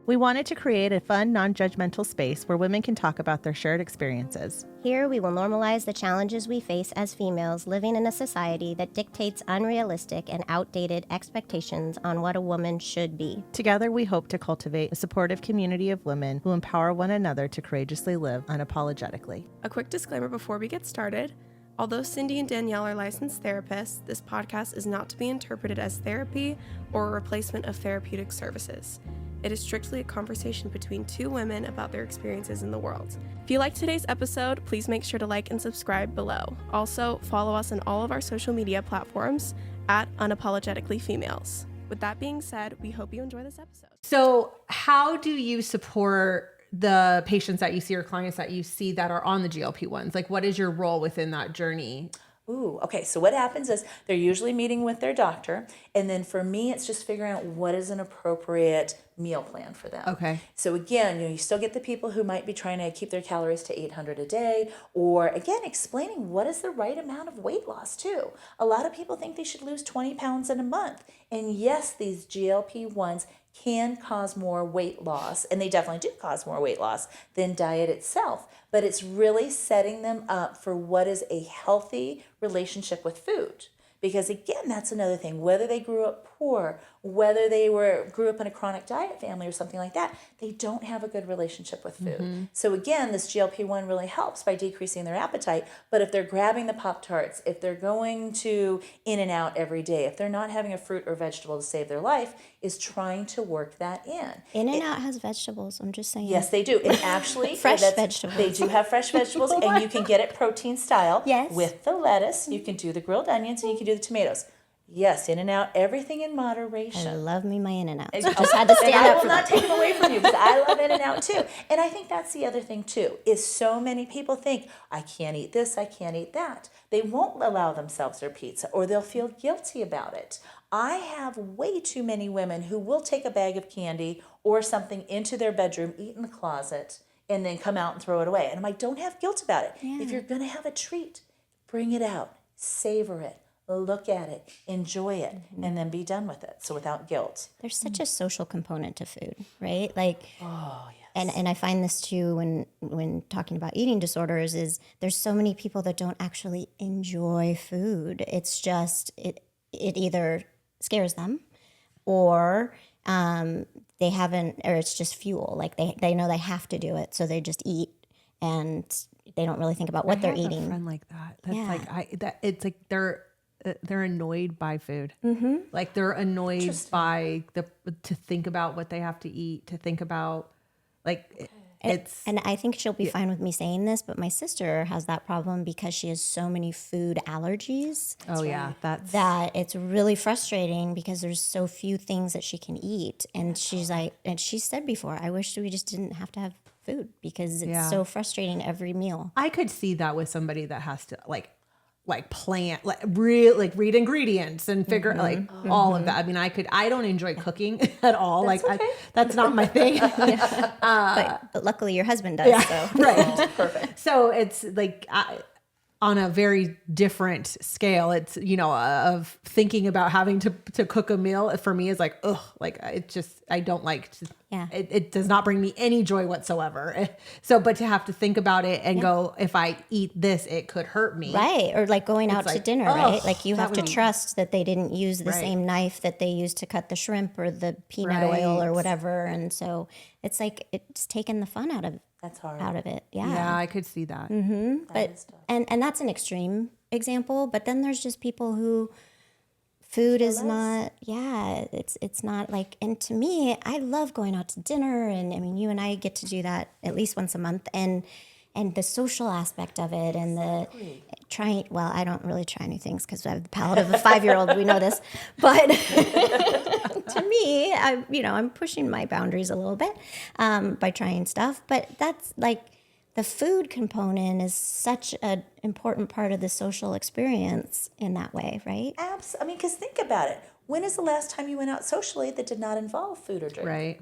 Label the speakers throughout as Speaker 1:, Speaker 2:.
Speaker 1: We wanted to create a fun, non-judgmental space where women can talk about their shared experiences.
Speaker 2: Here, we will normalize the challenges we face as females living in a society that dictates unrealistic and outdated expectations on what a woman should be.
Speaker 1: Together, we hope to cultivate a supportive community of women who empower one another to courageously live unapologetically.
Speaker 3: A quick disclaimer before we get started. Although Cindy and Danielle are licensed therapists, this podcast is not to be interpreted as therapy or a replacement of therapeutic services. It is strictly a conversation between two women about their experiences in the world. If you like today's episode, please make sure to like and subscribe below. Also, follow us on all of our social media platforms at Unapologetically Females. With that being said, we hope you enjoy this episode.
Speaker 4: So how do you support the patients that you see or clients that you see that are on the GLP-1s? Like, what is your role within that journey?
Speaker 5: Ooh, okay. So what happens is they're usually meeting with their doctor. And then for me, it's just figuring out what is an appropriate meal plan for them.
Speaker 4: Okay.
Speaker 5: So again, you still get the people who might be trying to keep their calories to 800 a day, or again, explaining what is the right amount of weight loss too. A lot of people think they should lose 20 pounds in a month. And yes, these GLP-1s can cause more weight loss, and they definitely do cause more weight loss than diet itself. But it's really setting them up for what is a healthy relationship with food. Because again, that's another thing, whether they grew up poor, whether they grew up in a chronic diet family or something like that, they don't have a good relationship with food. Mm-hmm. So again, this GLP-1 really helps by decreasing their appetite. But if they're grabbing the Pop-Tarts, if they're going to In-N-Out every day, if they're not having a fruit or vegetable to save their life, is trying to work that in.
Speaker 2: In-N-Out has vegetables, I'm just saying.
Speaker 5: Yes, they do. And actually,
Speaker 2: fresh vegetables.
Speaker 5: They do have fresh vegetables, and you can get it protein style.
Speaker 2: Yes.
Speaker 5: With the lettuce. You can do the grilled onions, and you can do the tomatoes. Yes, In-N-Out, everything in moderation.
Speaker 2: I love me my In-N-Out. I just had to stand up for that.
Speaker 5: I will not take it away from you, because I love In-N-Out too. And I think that's the other thing too, is so many people think, I can't eat this, I can't eat that. They won't allow themselves their pizza, or they'll feel guilty about it. I have way too many women who will take a bag of candy or something into their bedroom, eat in the closet, and then come out and throw it away. And I'm like, don't have guilt about it. Yeah. If you're going to have a treat, bring it out, savor it. Look at it, enjoy it, and then be done with it. So without guilt.
Speaker 2: There's such a social component to food, right? Like,
Speaker 5: oh yes.
Speaker 2: And I find this too when talking about eating disorders is there's so many people that don't actually enjoy food. It's just it either scares them, or they haven't, or it's just fuel. Like they know they have to do it, so they just eat and they don't really think about what they're eating.
Speaker 4: I have a friend like that. That's it's like they're annoyed by food.
Speaker 2: Mm-hmm.
Speaker 4: Like they're annoyed by to think about what they have to eat, to think about like it's.
Speaker 2: And I think she'll be fine with me saying this, but my sister has that problem because she has so many food allergies. That it's really frustrating because there's so few things that she can eat. And she's like, and she said before, I wish we just didn't have to have food because it's so frustrating every meal.
Speaker 4: I could see that with somebody that has to read ingredients and figure all of that. I mean, I don't enjoy cooking at all. That's that's not my thing.
Speaker 2: But luckily your husband does. So.
Speaker 4: Right.
Speaker 5: Oh, perfect.
Speaker 4: So it's like, on a very different scale, it's, of thinking about having to cook a meal for me is like, ugh, like it's just, I don't like to, it does not bring me any joy whatsoever. So, but to have to think about it and go, if I eat this, it could hurt me.
Speaker 2: Right. Or like going out to dinner, right? Like you have to trust that they didn't use the same knife that they used to cut the shrimp or the peanut oil or whatever. And so it's like, it's taken the fun out of
Speaker 5: That's hard.
Speaker 2: Out of it. Yeah.
Speaker 4: Yeah, I could see that.
Speaker 2: Mm-hmm. But and that's an extreme example, but then there's just people who food is not, it's not like, and to me, I love going out to dinner, and I mean, you and I get to do that at least once a month, and the social aspect of it, and the trying, well, I don't really try new things because I have the palate of a 5-year-old, we know this, but to me, I'm pushing my boundaries a little bit by trying stuff, but that's like, the food component is such an important part of the social experience in that way, right?
Speaker 5: Absolutely. I mean, because think about it. When is the last time you went out socially that did not involve food or drink?
Speaker 4: Right.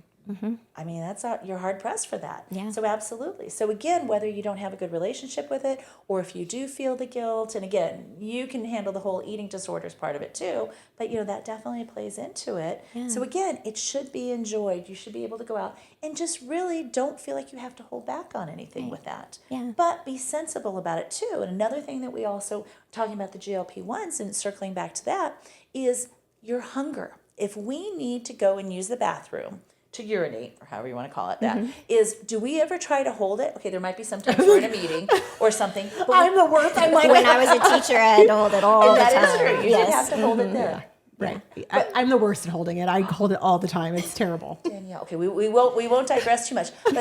Speaker 5: I mean, you're hard pressed for that.
Speaker 2: Yeah.
Speaker 5: So absolutely. So again, whether you don't have a good relationship with it, or if you do feel the guilt, and again, you can handle the whole eating disorders part of it too, but that definitely plays into it.
Speaker 2: Yeah.
Speaker 5: So again, it should be enjoyed. You should be able to go out and just really don't feel like you have to hold back on anything with that.
Speaker 2: Yeah.
Speaker 5: But be sensible about it too. And another thing that we also, talking about the GLP-1s and circling back to that, is your hunger. If we need to go and use the bathroom, to urinate, or however you want to call it, that is, do we ever try to hold it? Okay, there might be sometimes we're in a meeting or something. But
Speaker 4: I'm the worst. I'm like,
Speaker 2: When I was a teacher, I had to hold it all the time.
Speaker 5: that is true. You
Speaker 2: Yes.
Speaker 5: did have to hold it there.
Speaker 4: right. I'm the worst at holding it. I hold it all the time. It's terrible.
Speaker 5: Danielle, okay, we won't digress too much. But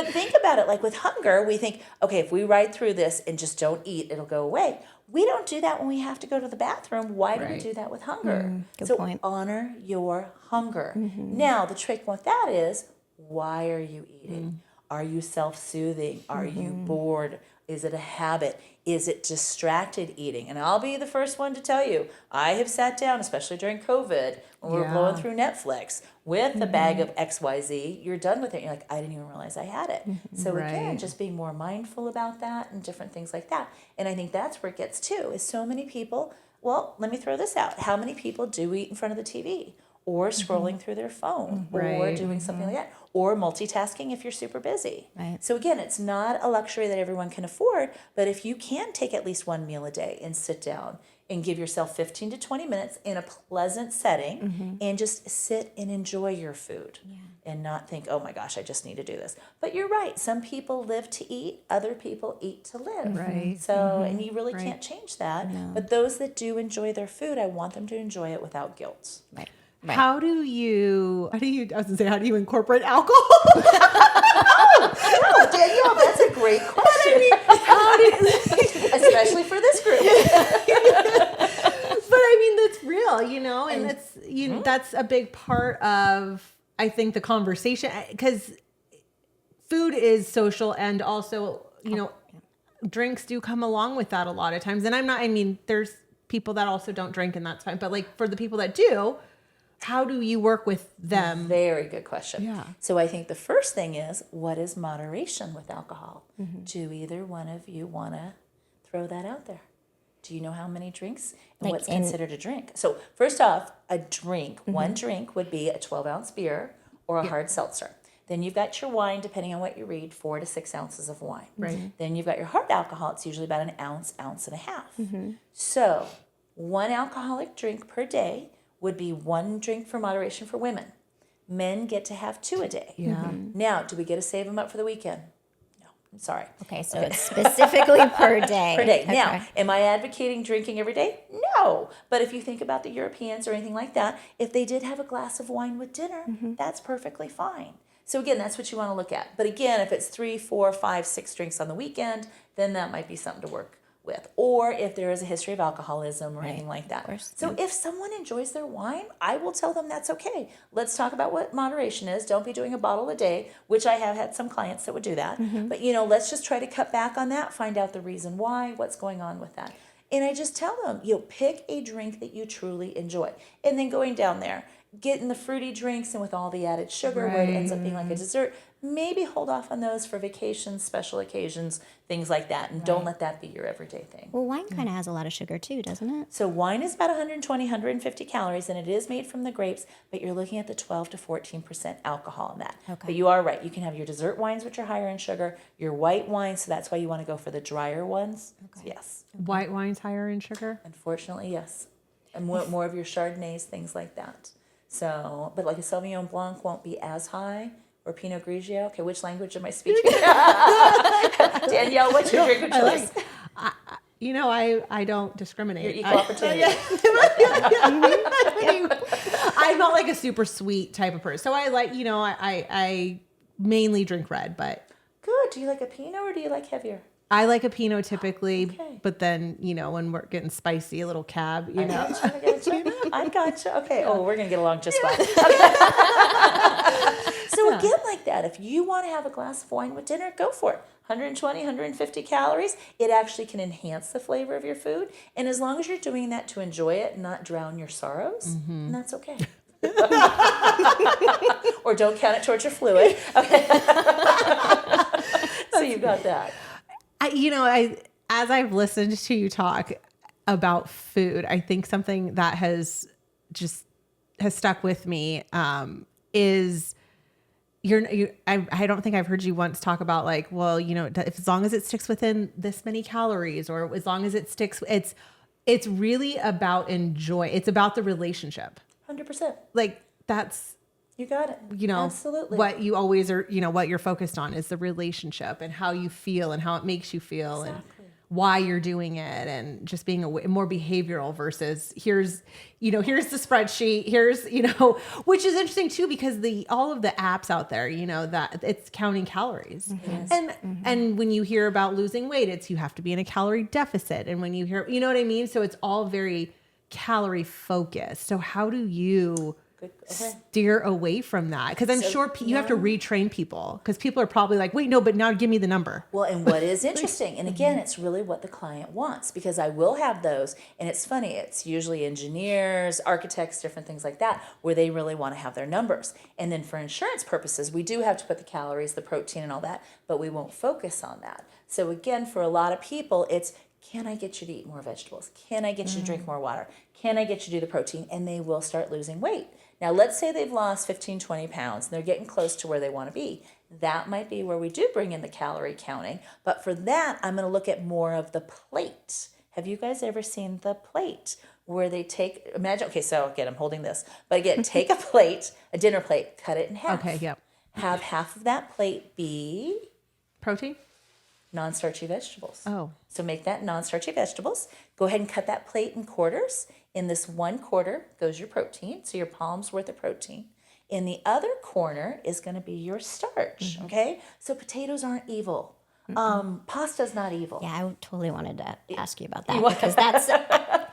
Speaker 5: think about it. Like with hunger, we think, okay, if we ride through this and just don't eat, it'll go away. We don't do that when we have to go to the bathroom. Why do we do that with hunger?
Speaker 2: Good point.
Speaker 5: Honor your hunger. Now, the trick with that is, why are you eating? Are you self-soothing? Are you bored? Is it a habit? Is it distracted eating? And I'll be the first one to tell you, I have sat down, especially during COVID, when we were blowing through Netflix, with a bag of XYZ. You're done with it. You're like, I didn't even realize I had it. So again, just being more mindful about that and different things like that. And I think that's where it gets too, is so many people, well, let me throw this out. How many people do eat in front of the TV? Or scrolling through their phone, or doing something like that, or multitasking if you're super busy.
Speaker 2: Right.
Speaker 5: So again, it's not a luxury that everyone can afford, but if you can take at least one meal a day and sit down and give yourself 15 to 20 minutes in a pleasant setting and just sit and enjoy your food and not think, oh my gosh, I just need to do this. But you're right. Some people live to eat. Other people eat to live.
Speaker 4: Right.
Speaker 5: So, and you really can't change that.
Speaker 2: No.
Speaker 5: But those that do enjoy their food, I want them to enjoy it without guilt.
Speaker 2: Right.
Speaker 4: How do you, I was going to say, how do you incorporate alcohol?
Speaker 5: Oh, Danielle, that's a great question. Especially for this group.
Speaker 4: But I mean, that's real, and that's, that's a big part of, I think, the conversation, because food is social, and also, drinks do come along with that a lot of times. And there's people that also don't drink, and that's fine. But like for the people that do, how do you work with them?
Speaker 5: Very good question.
Speaker 4: Yeah.
Speaker 5: So I think the first thing is, what is moderation with alcohol? Do either one of you want to throw that out there? Do you know how many drinks and what's considered a drink? So first off, a drink, one drink would be a 12-ounce beer or a hard seltzer. Then you've got your wine, depending on what you read, 4 to 6 ounces of wine.
Speaker 4: Right.
Speaker 5: Then you've got your hard alcohol. It's usually about an ounce, ounce and a half. So one alcoholic drink per day would be one drink for moderation for women. Men get to have 2 a day.
Speaker 4: Yeah.
Speaker 5: Now, do we get to save them up for the weekend? No, I'm sorry.
Speaker 2: Okay, so it's specifically per day.
Speaker 5: Per day.
Speaker 2: Okay.
Speaker 5: Now, am I advocating drinking every day? No. But if you think about the Europeans or anything like that, if they did have a glass of wine with dinner, that's perfectly fine. So again, that's what you want to look at. But again, if it's 3, 4, 5, 6 drinks on the weekend, then that might be something to work with. Or if there is a history of alcoholism or anything like that. So if someone enjoys their wine, I will tell them that's okay. Let's talk about what moderation is. Don't be doing a bottle a day, which I have had some clients that would do that. But let's just try to cut back on that, find out the reason why, what's going on with that. And I just tell them, pick a drink that you truly enjoy. And then going down there, getting the fruity drinks and with all the added sugar where it ends up being like a dessert, maybe hold off on those for vacations, special occasions, things like that. And don't let that be your everyday thing.
Speaker 2: Well, wine kind of has a lot of sugar too, doesn't it?
Speaker 5: So wine is about 120, 150 calories, and it is made from the grapes, but you're looking at the 12 to 14% alcohol in that.
Speaker 2: Okay.
Speaker 5: But you are right. You can have your dessert wines, which are higher in sugar, your white wines, so that's why you want to go for the drier ones. Okay. So yes.
Speaker 4: White wine's higher in sugar?
Speaker 5: Unfortunately, yes. And more of your Chardonnays, things like that. So, but like a Sauvignon Blanc won't be as high, or Pinot Grigio. Okay, which language am I speaking? Danielle, what's your drink of choice?
Speaker 4: I don't discriminate.
Speaker 5: You're equal opportunity.
Speaker 4: I'm not like a super sweet type of person. So I like, I mainly drink red, but.
Speaker 5: Good. Do you like a Pinot or do you like heavier?
Speaker 4: I like a Pinot typically,
Speaker 5: Okay.
Speaker 4: but then, when we're getting spicy, a little cab,
Speaker 5: I gotcha. Okay. Oh, we're going to get along just fine. So again, like that, if you want to have a glass of wine with dinner, go for it. 120, 150 calories. It actually can enhance the flavor of your food. And as long as you're doing that to enjoy it, not drown your sorrows, and that's okay. or don't count it towards your fluid. Okay. So you've got that.
Speaker 4: As I've listened to you talk about food, I think something that has stuck with me is I don't think I've heard you once talk about like, well, if as long as it sticks within this many calories, or as long as it sticks, it's really about enjoy. It's about the relationship.
Speaker 5: 100%.
Speaker 4: Like that's,
Speaker 5: you got it. Absolutely.
Speaker 4: What you always are, what you're focused on is the relationship and how you feel and how it makes you feel. Exactly. And why you're doing it, and just being more behavioral versus here's the spreadsheet, which is interesting too, because all of the apps out there, that it's counting calories. Mm-hmm. And when you hear about losing weight, it's you have to be in a calorie deficit. And when you hear, you know what I mean? So it's all very calorie focused. So how do you steer away from that? Because I'm sure you have to retrain people, because people are probably like, wait, no, but now give me the number.
Speaker 5: Well, and what is interesting, and again, it's really what the client wants, because I will have those, and it's funny, it's usually engineers, architects, different things like that, where they really want to have their numbers. And then for insurance purposes, we do have to put the calories, the protein and all that, but we won't focus on that. So again, for a lot of people, it's, can I get you to eat more vegetables? Can I get you to drink more water? Can I get you to do the protein? And they will start losing weight. Now, let's say they've lost 15, 20 pounds and they're getting close to where they want to be. That might be where we do bring in the calorie counting. But for that, I'm going to look at more of the plate. Have you guys ever seen the plate where they imagine, okay, so again, I'm holding this. But again, take a plate, a dinner plate, cut it in half.
Speaker 4: Okay, yep.
Speaker 5: Have half of that plate be
Speaker 4: protein?
Speaker 5: Non-starchy vegetables.
Speaker 4: Oh.
Speaker 5: So make that non-starchy vegetables. Go ahead and cut that plate in quarters. In this 1/4 goes your protein, so your palm's worth of protein. In the other corner is going to be your starch, okay? So potatoes aren't evil. Pasta's not evil.
Speaker 2: Yeah, I totally wanted to ask you about that, because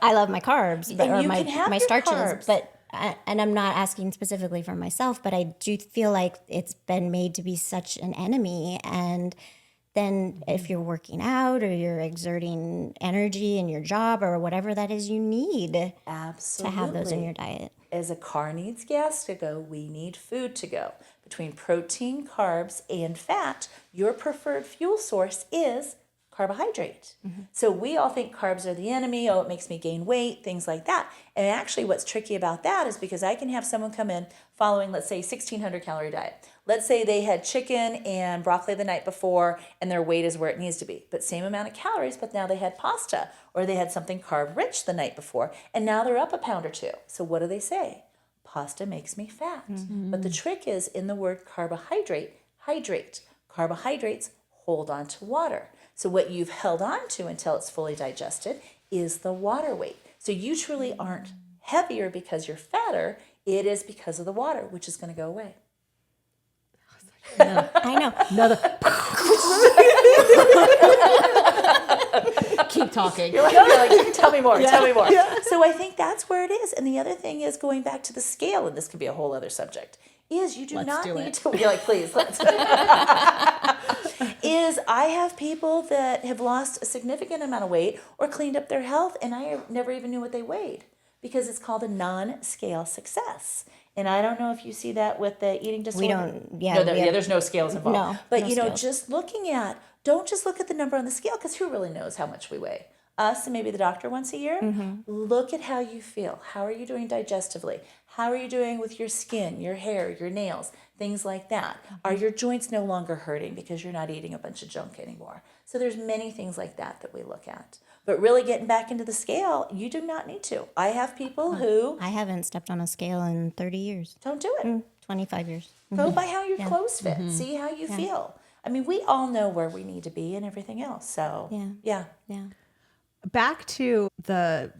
Speaker 2: I love my carbs, or my starches, carbs. But and I'm not asking specifically for myself, but I do feel like it's been made to be such an enemy. And then if you're working out or you're exerting energy in your job or whatever that is, you need to have those in your diet.
Speaker 5: As a car needs gas to go, we need food to go. Between protein, carbs, and fat, your preferred fuel source is carbohydrate. So we all think carbs are the enemy. Oh, it makes me gain weight, things like that. And actually what's tricky about that is because I can have someone come in following, let's say, 1,600 calorie diet. Let's say they had chicken and broccoli the night before and their weight is where it needs to be. But same amount of calories, but now they had pasta or they had something carb rich the night before and now they're up a pound or two. So what do they say? Pasta makes me fat. But the trick is in the word carbohydrate, hydrate. Carbohydrates hold on to water. So what you've held on to until it's fully digested is the water weight. So you truly aren't heavier because you're fatter. It is because of the water, which is going to go away.
Speaker 2: I know.
Speaker 4: Keep talking.
Speaker 5: You're like, tell me more, tell me more. Yeah. So I think that's where it is. And the other thing is going back to the scale, and this could be a whole other subject, is you do not need to, you're like, please, let's. Is I have people that have lost a significant amount of weight or cleaned up their health, and I never even knew what they weighed because it's called a non-scale success. And I don't know if you see that with the eating disorder.
Speaker 2: We don't, yeah.
Speaker 5: There's no scales involved.
Speaker 2: No,
Speaker 5: but,
Speaker 2: no
Speaker 5: scales. Just looking at, don't just look at the number on the scale, because who really knows how much we weigh? Us and maybe the doctor once a year. Look at how you feel. How are you doing digestively? How are you doing with your skin, your hair, your nails, things like that? Are your joints no longer hurting because you're not eating a bunch of junk anymore? So there's many things like that that we look at. But really getting back into the scale, you do not need to. I have people who...
Speaker 2: I haven't stepped on a scale in 30 years.
Speaker 5: Don't do it.
Speaker 2: 25 years.
Speaker 5: Go by how your clothes fit. See how you feel. I mean, we all know where we need to be and everything else. So, yeah.
Speaker 4: Back to the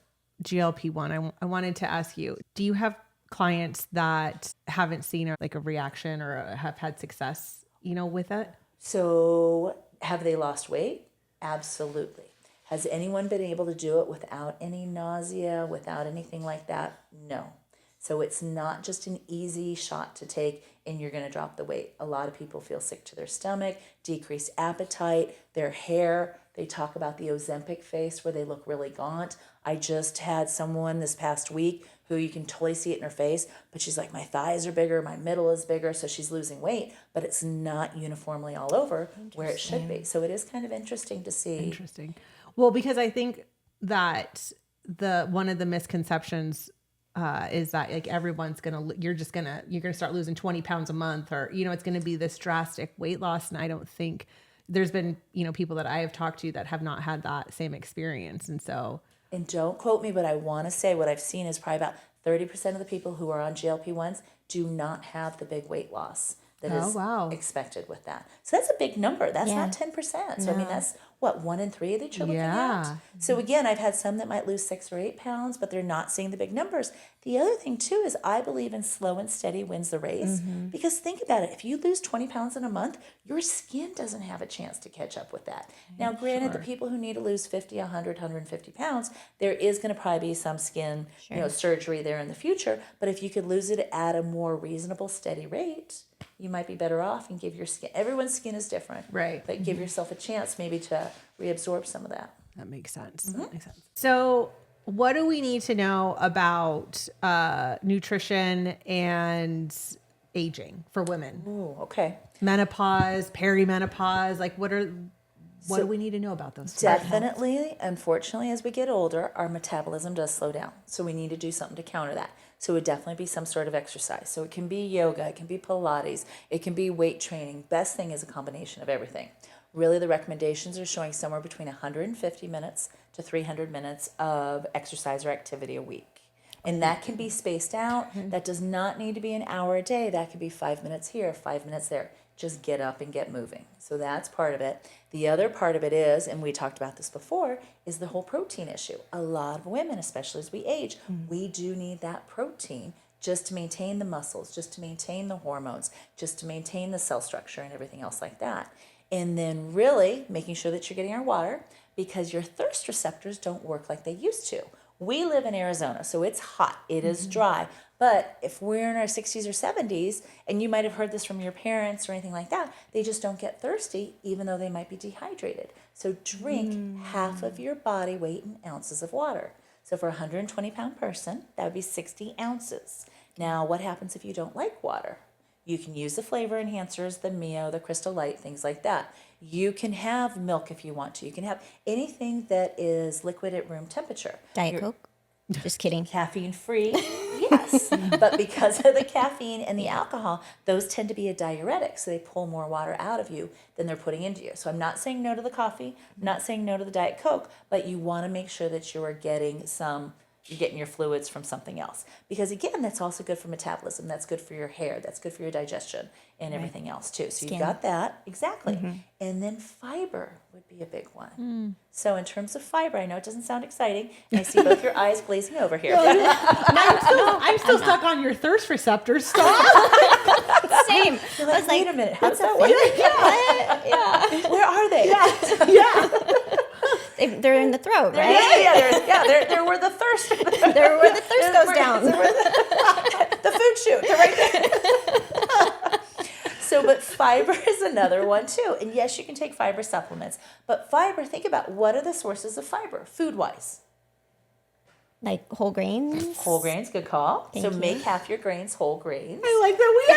Speaker 4: GLP-1, I wanted to ask you, do you have clients that haven't seen a reaction or have had success, with it?
Speaker 5: So have they lost weight? Absolutely. Has anyone been able to do it without any nausea, without anything like that? No. So it's not just an easy shot to take and you're going to drop the weight. A lot of people feel sick to their stomach, decreased appetite, their hair, They talk about the Ozempic face where they look really gaunt. I just had someone this past week who you can totally see it in her face, but she's like, my thighs are bigger, my middle is bigger, so she's losing weight, but it's not uniformly all over where it should be. So it is kind of interesting to see.
Speaker 4: Interesting. Well, because I think that one of the misconceptions is that like everyone's you're gonna start losing 20 pounds a month, or it's gonna be this drastic weight loss, and I don't think there's been people that I have talked to that have not had that same experience, and so.
Speaker 5: And don't quote me, but I want to say what I've seen is probably about 30% of the people who are on GLP-1s do not have the big weight loss that is expected with that. So that's a big number. That's not 10%. So I mean, that's what, 1 in 3 that you're looking at. So again, I've had some that might lose 6 or 8 pounds, but they're not seeing the big numbers. The other thing too is I believe in slow and steady wins the race, because think about it. If you lose 20 pounds in a month, your skin doesn't have a chance to catch up with that. Now, granted, the people who need to lose 50, 100, 150 pounds, there is going to probably be some skin, surgery there in the future. But if you could lose it at a more reasonable, steady rate, you might be better off and give your skin, everyone's skin is different,
Speaker 4: right?
Speaker 5: But give yourself a chance maybe to reabsorb some of that.
Speaker 4: That makes sense. That makes sense. So what do we need to know about nutrition and aging for women?
Speaker 5: Ooh, okay.
Speaker 4: Menopause, perimenopause, like what do we need to know about those?
Speaker 5: Definitely, unfortunately, as we get older, our metabolism does slow down. So we need to do something to counter that. So it would definitely be some sort of exercise. So it can be yoga, it can be Pilates, it can be weight training. Best thing is a combination of everything. Really, the recommendations are showing somewhere between 150 minutes to 300 minutes of exercise or activity a week. And that can be spaced out. That does not need to be an hour a day. That could be 5 minutes here, 5 minutes there. Just get up and get moving. So that's part of it. The other part of it is, and we talked about this before, is the whole protein issue. A lot of women, especially as we age, we do need that protein just to maintain the muscles, just to maintain the hormones, just to maintain the cell structure and everything else like that. And then really making sure that you're getting your water, because your thirst receptors don't work like they used to. We live in Arizona, so it's hot, it is dry. But if we're in our 60s or 70s, and you might have heard this from your parents or anything like that, they just don't get thirsty, even though they might be dehydrated. So drink half of your body weight in ounces of water. So for a 120-pound person, that would be 60 ounces. Now, what happens if you don't like water? You can use the flavor enhancers, the Mio, the Crystal Light, things like that. You can have milk if you want to. You can have anything that is liquid at room temperature.
Speaker 2: Diet Coke? Just kidding.
Speaker 5: Caffeine free, yes. But because of the caffeine and the alcohol, those tend to be a diuretic. So they pull more water out of you than they're putting into you. So I'm not saying no to the coffee. I'm not saying no to the Diet Coke. But you want to make sure that you are getting you're getting your fluids from something else. Because again, that's also good for metabolism. That's good for your hair. That's good for your digestion and everything else too. So you've got that. Exactly. And then fiber would be a big one. So in terms of fiber, I know it doesn't sound exciting. I see both your eyes glazing over here.
Speaker 4: I'm still stuck on your thirst receptors. Stop.
Speaker 2: Same.
Speaker 5: You're like, wait a minute. How does that work?
Speaker 2: Yeah.
Speaker 5: Where are they?
Speaker 2: They're in the throat, right?
Speaker 5: They're where the thirst.
Speaker 2: They're where the thirst goes down.
Speaker 5: The food chute. They're right there. So, but fiber is another one too. And yes, you can take fiber supplements. But fiber, think about what are the sources of fiber, food-wise?
Speaker 2: Like whole grains?
Speaker 5: Whole grains, good call.
Speaker 2: Thank
Speaker 5: so
Speaker 2: you.
Speaker 5: make half your grains whole grains.
Speaker 4: I like that we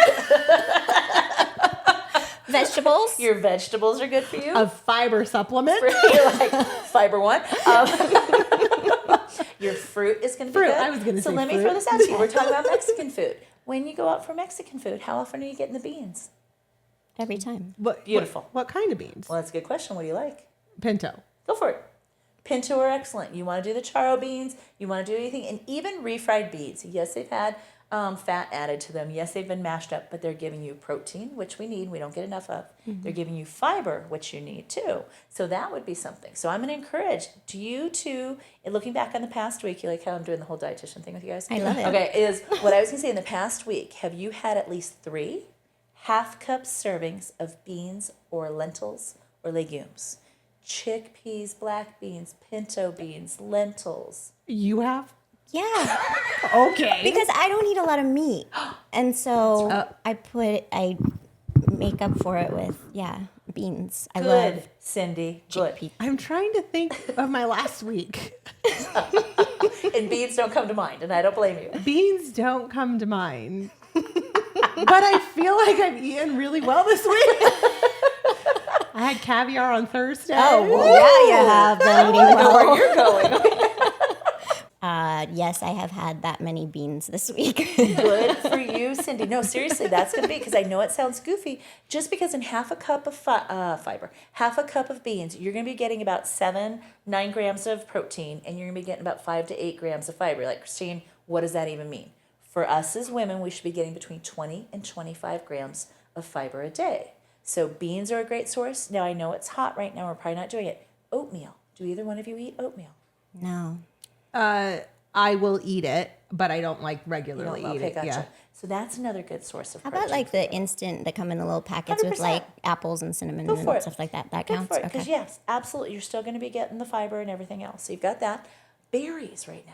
Speaker 4: have
Speaker 2: Vegetables?
Speaker 5: Your vegetables are good for you.
Speaker 4: a fiber supplement.
Speaker 5: You're like fiber one. Your fruit is going to be good.
Speaker 4: I was going to say
Speaker 5: So let me
Speaker 4: fruit.
Speaker 5: throw this out to you. We're talking about Mexican food. When you go out for Mexican food, how often are you getting the beans?
Speaker 2: Every time.
Speaker 5: Beautiful.
Speaker 4: What kind of beans?
Speaker 5: Well, that's a good question. What do you like?
Speaker 4: Pinto.
Speaker 5: Go for it. Pinto are excellent. You want to do the charo beans. You want to do anything. And even refried beans. Yes, they've had fat added to them. Yes, they've been mashed up, but they're giving you protein, which we need. We don't get enough of. They're giving you fiber, which you need too. So that would be something. So I'm going to encourage you to, looking back on the past week, you like how I'm doing the whole dietitian thing with you guys?
Speaker 2: I love it.
Speaker 5: Okay, is what I was going to say in the past week, have you had at least 3 half-cup servings of beans or lentils or legumes? Chickpeas, black beans, pinto beans, lentils.
Speaker 4: You have?
Speaker 2: Yeah.
Speaker 4: Okay.
Speaker 2: Because I don't eat a lot of meat. And so I make up for it with, beans. I
Speaker 5: Good,
Speaker 2: love
Speaker 5: Cindy. Good.
Speaker 2: chickpea.
Speaker 4: I'm trying to think of my last week.
Speaker 5: And beans don't come to mind, and I don't blame you.
Speaker 4: Beans don't come to mind. But I feel like I've eaten really well this week. I had caviar on Thursday.
Speaker 2: Oh, well, yeah, you have been eating
Speaker 5: I know
Speaker 2: well.
Speaker 5: where you're going.
Speaker 2: Yes, I have had that many beans this week.
Speaker 5: Good for you, Cindy. No, seriously, that's going to be, because I know it sounds goofy, just because in half a cup of fiber, half a cup of beans, you're going to be getting about 9 grams of protein, and you're going to be getting about 5 to 8 grams of fiber. Like, Christine, what does that even mean? For us as women, we should be getting between 20 and 25 grams of fiber a day. So beans are a great source. Now, I know it's hot right now. We're probably not doing it. Oatmeal. Do either one of you eat oatmeal?
Speaker 2: No.
Speaker 4: I will eat it, but I don't like regularly eat it.
Speaker 5: Gotcha.
Speaker 4: Yeah.
Speaker 5: So that's another good source of
Speaker 2: How
Speaker 5: protein.
Speaker 2: about like the instant that come in the little packets with
Speaker 5: 100%.
Speaker 2: like apples and cinnamon
Speaker 5: Go for
Speaker 2: and
Speaker 5: it.
Speaker 2: stuff like that? That
Speaker 5: Go
Speaker 2: counts?
Speaker 5: for it, because yes, absolutely, you're still going to be getting the fiber and everything else. So you've got that. Berries right now.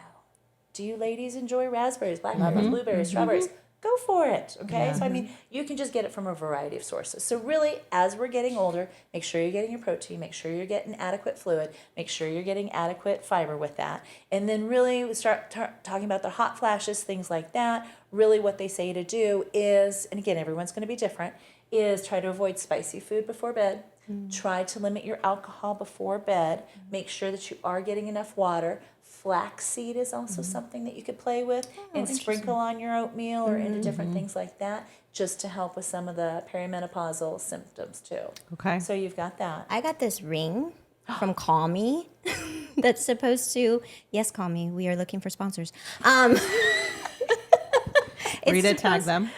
Speaker 5: Do you ladies enjoy raspberries, blackberries, blueberries, strawberries? Go for it, okay? So, I mean, you can just get it from a variety of sources. So really, as we're getting older, make sure you're getting your protein, make sure you're getting adequate fluid, make sure you're getting adequate fiber with that. And then really we start talking about the hot flashes, things like that. Really what they say to do is, and again, everyone's going to be different, is try to avoid spicy food before bed. Try to limit your alcohol before bed. Make sure that you are getting enough water. Flaxseed is also something that you could play with and sprinkle on your oatmeal or into different things like that, just to help with some of the perimenopausal symptoms too.
Speaker 4: Okay.
Speaker 5: So you've got that.
Speaker 2: I got this ring from Call Me that's supposed to, yes, Call Me, we are looking for sponsors.
Speaker 4: Rita, tag them.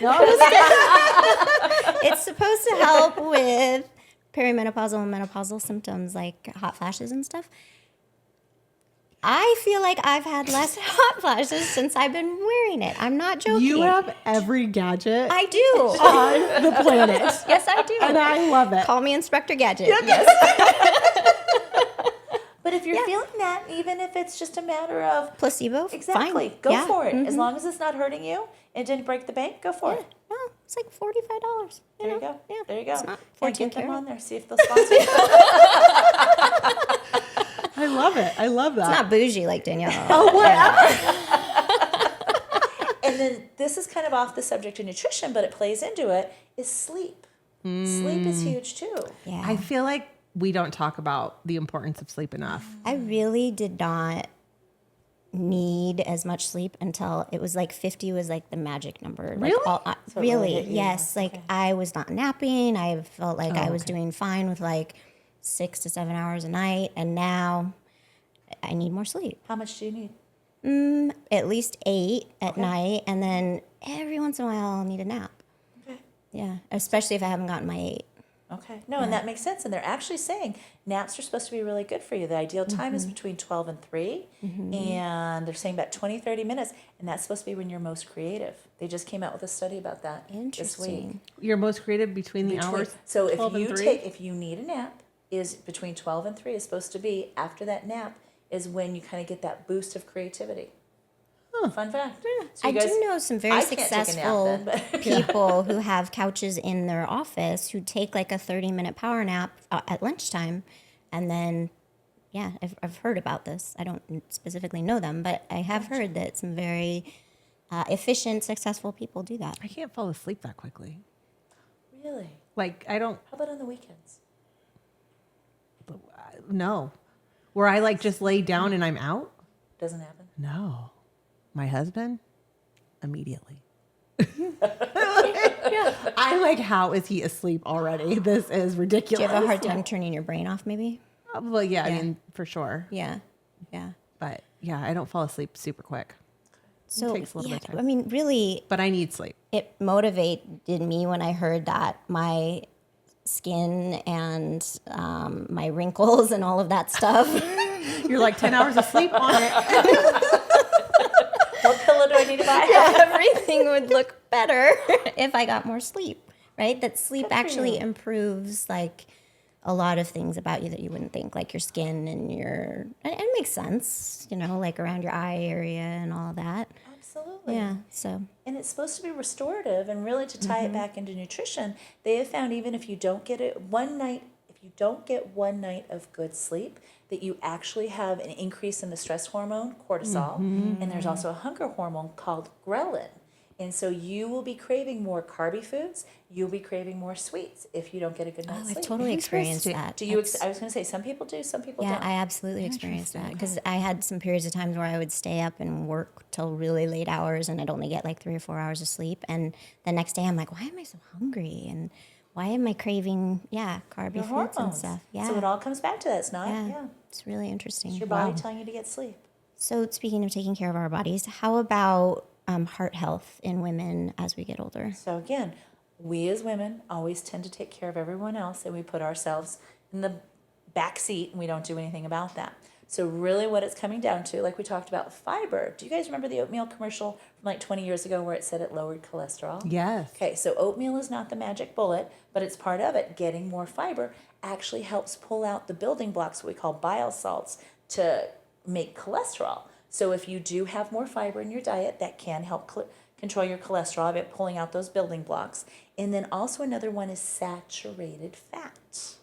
Speaker 2: It's supposed to help with perimenopausal and menopausal symptoms like hot flashes and stuff. I feel like I've had less hot flashes since I've been wearing it. I'm not joking.
Speaker 4: You have every gadget
Speaker 2: I do.
Speaker 4: on the planet.
Speaker 2: Yes, I do.
Speaker 4: And I love it.
Speaker 2: Call me Inspector Gadget.
Speaker 5: But if you're feeling that, even if it's just a matter of
Speaker 2: Placebo,
Speaker 5: exactly,
Speaker 2: fine.
Speaker 5: go
Speaker 2: Yeah.
Speaker 5: for it. As long as it's not hurting you and didn't break the bank, go for it.
Speaker 2: No, it's like $45.
Speaker 5: There you go.
Speaker 2: Yeah.
Speaker 5: There you go.
Speaker 2: It's not
Speaker 5: And
Speaker 2: 14
Speaker 5: get them
Speaker 2: karat.
Speaker 5: on there. See if they'll sponsor you.
Speaker 4: I love it. I love that.
Speaker 2: It's not bougie like Danielle.
Speaker 4: Oh, whatever.
Speaker 5: And then this is kind of off the subject of nutrition, but it plays into it, is sleep. Sleep is huge too.
Speaker 2: Yeah.
Speaker 4: I feel like we don't talk about the importance of sleep enough.
Speaker 2: I really did not need as much sleep until it was like 50 was like the magic number. Like
Speaker 4: Really?
Speaker 5: So it really
Speaker 2: really,
Speaker 5: hit you.
Speaker 2: yes. Like
Speaker 5: Okay.
Speaker 2: I was not napping. I felt like I was
Speaker 4: okay.
Speaker 2: doing fine with like 6 to 7 hours a night. And now I need more sleep.
Speaker 5: How much do you need?
Speaker 2: At least 8 at night. And then every once in a while I'll need a nap.
Speaker 5: Okay.
Speaker 2: Yeah. Especially if I haven't gotten my 8.
Speaker 5: Okay. No, and that makes sense. And they're actually saying naps are supposed to be really good for you. The ideal time is between 12 and 3. And they're saying about 20, 30 minutes. And that's supposed to be when you're most creative. They just came out with a study about that this week.
Speaker 2: Interesting.
Speaker 4: You're most creative between the hours.
Speaker 5: So if
Speaker 4: 12 and
Speaker 5: you
Speaker 4: 3?
Speaker 5: if you need a nap, is between 12 and 3 is supposed to be after that nap is when you kind of get that boost of creativity. Fun fact. So
Speaker 2: I
Speaker 5: you guys-
Speaker 2: do know some very
Speaker 5: I can't take a nap
Speaker 2: successful
Speaker 5: then, but-
Speaker 2: people who have couches in their office who take like a 30-minute power nap at lunchtime. And then, yeah, I've heard about this. I don't specifically know them, but I have heard that some very efficient, successful people do that.
Speaker 4: I can't fall asleep that quickly.
Speaker 5: Really?
Speaker 4: Like, I don't
Speaker 5: How about on the weekends?
Speaker 4: know. Where I like just lay down and I'm out?
Speaker 5: Doesn't happen.
Speaker 4: No. My husband? Immediately. I'm like, how is he asleep already? This is
Speaker 2: Do
Speaker 4: ridiculous.
Speaker 2: you have a hard time turning your brain off, maybe?
Speaker 4: Well, yeah, I mean, for sure.
Speaker 2: Yeah. Yeah.
Speaker 4: But yeah, I don't fall asleep super quick.
Speaker 2: So,
Speaker 4: takes a little
Speaker 2: yeah,
Speaker 4: bit of time.
Speaker 2: I mean, really,
Speaker 4: But I need sleep.
Speaker 2: it motivated me when I heard that my skin and my wrinkles and all of that stuff.
Speaker 4: You're like 10 hours of sleep on it.
Speaker 5: What pillow do I need to buy?
Speaker 2: Everything would look better if I got more sleep, right? That sleep
Speaker 5: Good for
Speaker 2: actually
Speaker 5: you.
Speaker 2: improves like a lot of things about you that you wouldn't think, like your skin and your, and it makes sense, you know, like around your eye area and all that.
Speaker 5: Absolutely.
Speaker 2: Yeah. So.
Speaker 5: And it's supposed to be restorative, and really to tie it back into nutrition, they have found even if you don't get it one night, if you don't get one night of good sleep, that you actually have an increase in the stress hormone, cortisol, and there's also a hunger hormone called ghrelin. And so you will be craving more carby foods. You'll be craving more sweets if you don't get a good night's
Speaker 2: Oh,
Speaker 5: sleep.
Speaker 2: I've totally experienced that.
Speaker 5: Do you? I was going to say some people do, some people
Speaker 2: Yeah,
Speaker 5: don't.
Speaker 2: I absolutely experienced that because I had some periods of times where I would stay up and work till really late hours and I'd only get like 3 or 4 hours of sleep. And the next day I'm like, why am I so hungry? And why am I craving, carby
Speaker 5: Your
Speaker 2: foods
Speaker 5: hormones.
Speaker 2: and stuff? Yeah.
Speaker 5: So it all comes back to that. It's not,
Speaker 2: yeah. It's really interesting.
Speaker 5: It's your body telling you to get sleep.
Speaker 2: So speaking of taking care of our bodies, how about heart health in women as we get older?
Speaker 5: So again, we as women always tend to take care of everyone else, and we put ourselves in the back seat and we don't do anything about that. So really what it's coming down to, like we talked about fiber. Do you guys remember the oatmeal commercial from like 20 years ago where it said it lowered cholesterol?
Speaker 4: Yes.
Speaker 5: Okay, so oatmeal is not the magic bullet, but it's part of it. Getting more fiber actually helps pull out the building blocks, what we call bile salts, to make cholesterol. So if you do have more fiber in your diet, that can help control your cholesterol by pulling out those building blocks. And then also another one is saturated fat.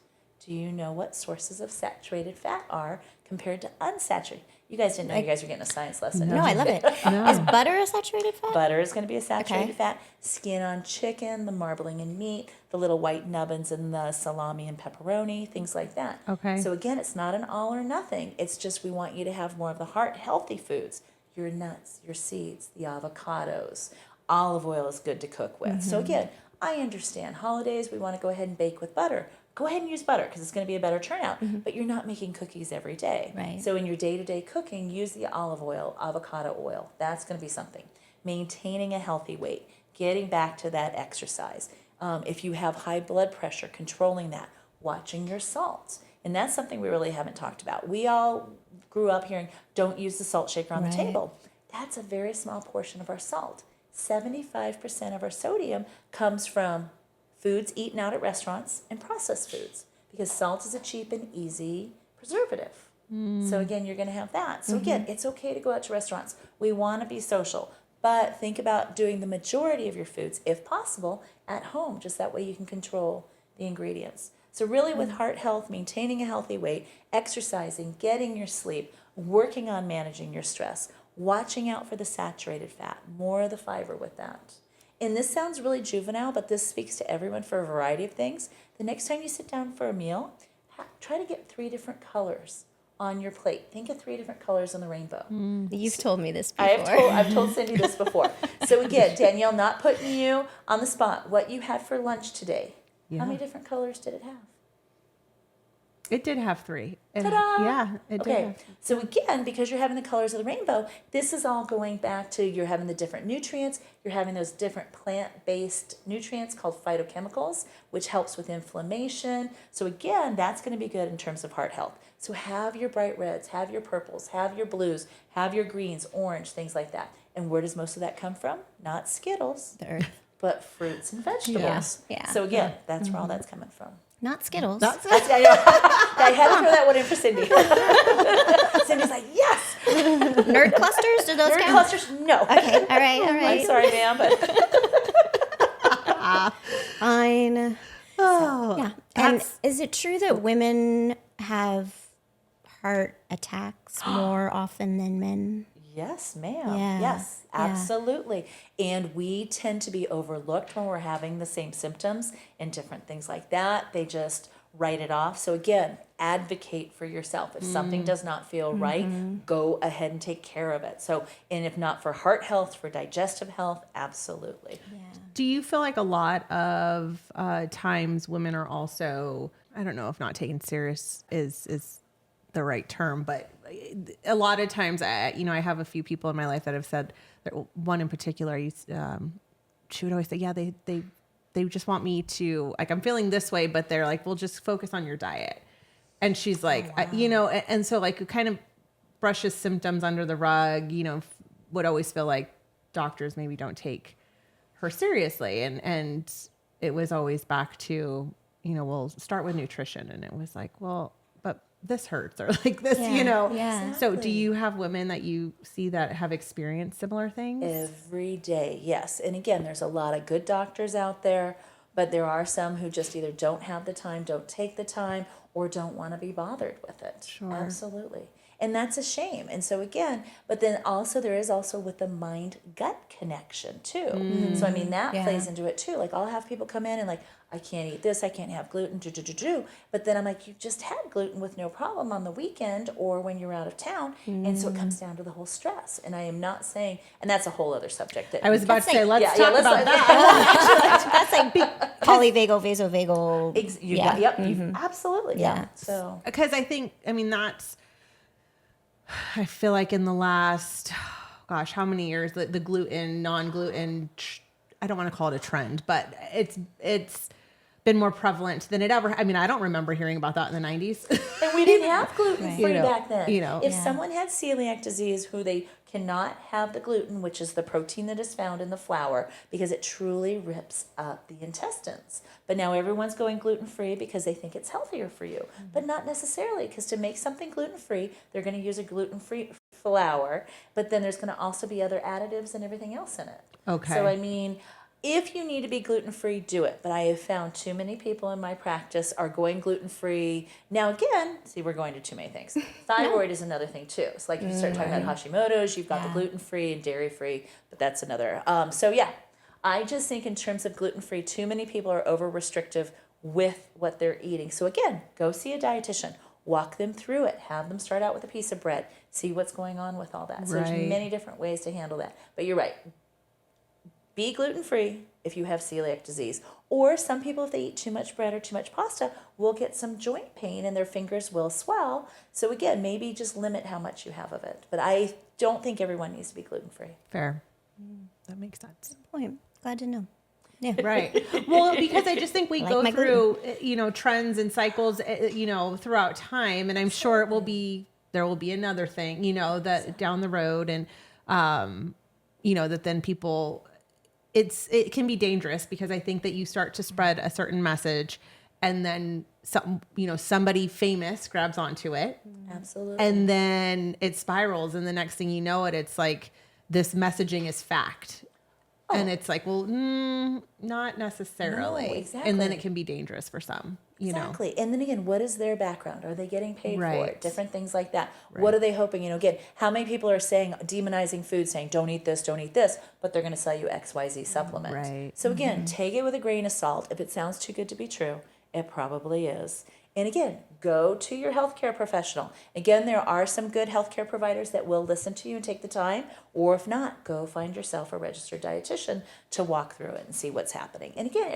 Speaker 5: Do you know what sources of saturated fat are compared to unsaturated? You guys didn't know you guys were getting a science lesson.
Speaker 2: No, I love it. Is butter a saturated fat?
Speaker 5: Butter is going to be a saturated
Speaker 2: Okay.
Speaker 5: fat. Skin on chicken, the marbling in meat, the little white nubbins in the salami and pepperoni, things like that.
Speaker 4: Okay.
Speaker 5: So again, it's not an all or nothing. It's just we want you to have more of the heart healthy foods. Your nuts, your seeds, the avocados. Olive oil is good to cook with. So again, I understand holidays, we want to go ahead and bake with butter. Go ahead and use butter because it's going to be a better turnout, but you're not making cookies every day.
Speaker 2: Right.
Speaker 5: So in your day-to-day cooking, use the olive oil, avocado oil. That's going to be something. Maintaining a healthy weight, getting back to that exercise. If you have high blood pressure, controlling that, watching your salts. And that's something we really haven't talked about. We all grew up hearing, don't use the salt shaker on the table. That's a very small portion of our salt. 75% of our sodium comes from foods eaten out at restaurants and processed foods because salt is a cheap and easy preservative. So again, you're going to have that. So again, it's okay to go out to restaurants. We want to be social, but think about doing the majority of your foods, if possible, at home. Just that way you can control the ingredients. So really with heart health, maintaining a healthy weight, exercising, getting your sleep, working on managing your stress, watching out for the saturated fat, more of the fiber with that. And this sounds really juvenile, but this speaks to everyone for a variety of things. The next time you sit down for a meal, try to get 3 different colors on your plate. Think of 3 different colors on the rainbow.
Speaker 2: You've told me this before.
Speaker 5: I've told Cindy this before. So again, Danielle, not putting you on the spot. What you had for lunch today, how many different colors did it have?
Speaker 4: It did have 3. And
Speaker 5: Ta-da!
Speaker 4: yeah, it did.
Speaker 5: Okay,
Speaker 4: Have,
Speaker 5: so again, because you're having the colors of the rainbow, this is all going back to you're having the different nutrients, you're having those different plant-based nutrients called phytochemicals, which helps with inflammation. So again, that's going to be good in terms of heart health. So have your bright reds, have your purples, have your blues, have your greens, orange, things like that. And where does most of that come from? Not Skittles,
Speaker 2: The earth.
Speaker 5: but fruits and vegetables.
Speaker 2: Yeah.
Speaker 5: So again, that's where all that's coming from.
Speaker 2: Not Skittles.
Speaker 5: I had to throw that one in for Cindy. Cindy's like, yes.
Speaker 2: Nerd clusters? Do those
Speaker 5: Nerd
Speaker 2: count?
Speaker 5: clusters? No.
Speaker 2: Okay. All right.
Speaker 5: I'm sorry, ma'am, but
Speaker 2: Fine.
Speaker 4: oh,
Speaker 2: Yeah. And is it true that women have heart attacks more often than men?
Speaker 5: yes, ma'am.
Speaker 2: Yeah.
Speaker 5: Yes,
Speaker 2: Yeah.
Speaker 5: absolutely. And we tend to be overlooked when we're having the same symptoms and different things like that. They just write it off. So again, advocate for yourself. If something does not feel right, go ahead and take care of it. So, and if not for heart health, for digestive health, absolutely.
Speaker 2: Yeah.
Speaker 4: Do you feel like a lot of times women are also, I don't know if not taken serious is the right term, but a lot of times I have a few people in my life that have said, one in particular, she would always say, yeah, they just want me to, like, I'm feeling this way, but they're like, well, just focus on your diet. And she's like, and so like it kind of brushes symptoms under the rug, would always feel like doctors maybe don't take her seriously. And it was always back to, we'll start with nutrition. And it was like, well, this hurts or like this,
Speaker 2: Yeah,
Speaker 4: you know?
Speaker 2: yeah.
Speaker 4: So do
Speaker 5: Exactly.
Speaker 4: you have women that you see that have experienced similar things?
Speaker 5: Every day, yes. And again, there's a lot of good doctors out there, but there are some who just either don't have the time, don't take the time, or don't want to be bothered with it.
Speaker 4: Sure.
Speaker 5: Absolutely. And that's a shame. And so again, but then also there is also with the mind gut connection too. So I mean that
Speaker 2: Yeah.
Speaker 5: plays into it too. Like I'll have people come in and like, I can't eat this, I can't have gluten, but then I'm like, you just had gluten with no problem on the weekend or when you're out of town. And so it comes down to the whole stress. And I am not saying, and that's a whole other subject. That
Speaker 4: I was about to say, let's
Speaker 5: yeah,
Speaker 4: talk
Speaker 5: let's
Speaker 4: about
Speaker 5: not-
Speaker 2: That's like polyvagal, vasovagal.
Speaker 5: You
Speaker 2: yeah.
Speaker 5: got, yep, you absolutely.
Speaker 2: Yeah.
Speaker 5: Yeah. So
Speaker 4: Because I think, I mean, I feel like in the last, gosh, how many years, the gluten, non-gluten, I don't want to call it a trend, but it's been more prevalent than it ever. I mean, I don't remember hearing about that in the 90s.
Speaker 5: and we didn't have gluten free
Speaker 4: You know,
Speaker 5: back then.
Speaker 4: you know.
Speaker 5: If
Speaker 2: Yeah.
Speaker 5: someone had celiac disease who they cannot have the gluten, which is the protein that is found in the flour, because it truly rips up the intestines. But now everyone's going gluten free because they think it's healthier for you, but not necessarily, because to make something gluten free, they're going to use a gluten free flour, but then there's going to also be other additives and everything else in it.
Speaker 4: Okay.
Speaker 5: So I mean, if you need to be gluten-free, do it. But I have found too many people in my practice are going gluten-free. Now again, see, we're going to too many things. Thyroid is another thing too. So like if you start talking about Hashimoto's, you've got the gluten-free and dairy-free, but that's another. So yeah, I just think in terms of gluten-free, too many people are over-restrictive with what they're eating. So again, go see a dietitian. Walk them through it. Have them start out with a piece of bread. See what's going on with all that. So
Speaker 4: Right.
Speaker 5: there's many different ways to handle that. But you're right. Be gluten-free if you have celiac disease. Or some people, if they eat too much bread or too much pasta, will get some joint pain and their fingers will swell. So again, maybe just limit how much you have of it. But I don't think everyone needs to be gluten-free.
Speaker 4: Fair. That makes sense.
Speaker 2: Point. Glad to know. Yeah.
Speaker 4: Right. Well, because I just think we
Speaker 2: Like
Speaker 4: go
Speaker 2: my
Speaker 4: through, trends and cycles, throughout time. And I'm sure there will be another thing, that down the road. And, that then people, it can be dangerous because I think that you start to spread a certain message and then somebody famous grabs onto it.
Speaker 5: Absolutely.
Speaker 4: And then it spirals. And the next thing you know it's like this messaging is fact. And it's like, well, not necessarily.
Speaker 5: No, exactly.
Speaker 4: And then it can be dangerous for some,
Speaker 5: Exactly. And then again, what is their background? Are they getting paid for
Speaker 4: Right.
Speaker 5: it? Different things like that. What are they hoping? Again, how many people are demonizing food, saying, don't eat this, but they're going to sell you XYZ supplement.
Speaker 4: Right.
Speaker 5: So again, take it with a grain of salt. If it sounds too good to be true, it probably is. And again, go to your healthcare professional. Again, there are some good healthcare providers that will listen to you and take the time. Or if not, go find yourself a registered dietitian to walk through it and see what's happening. And again,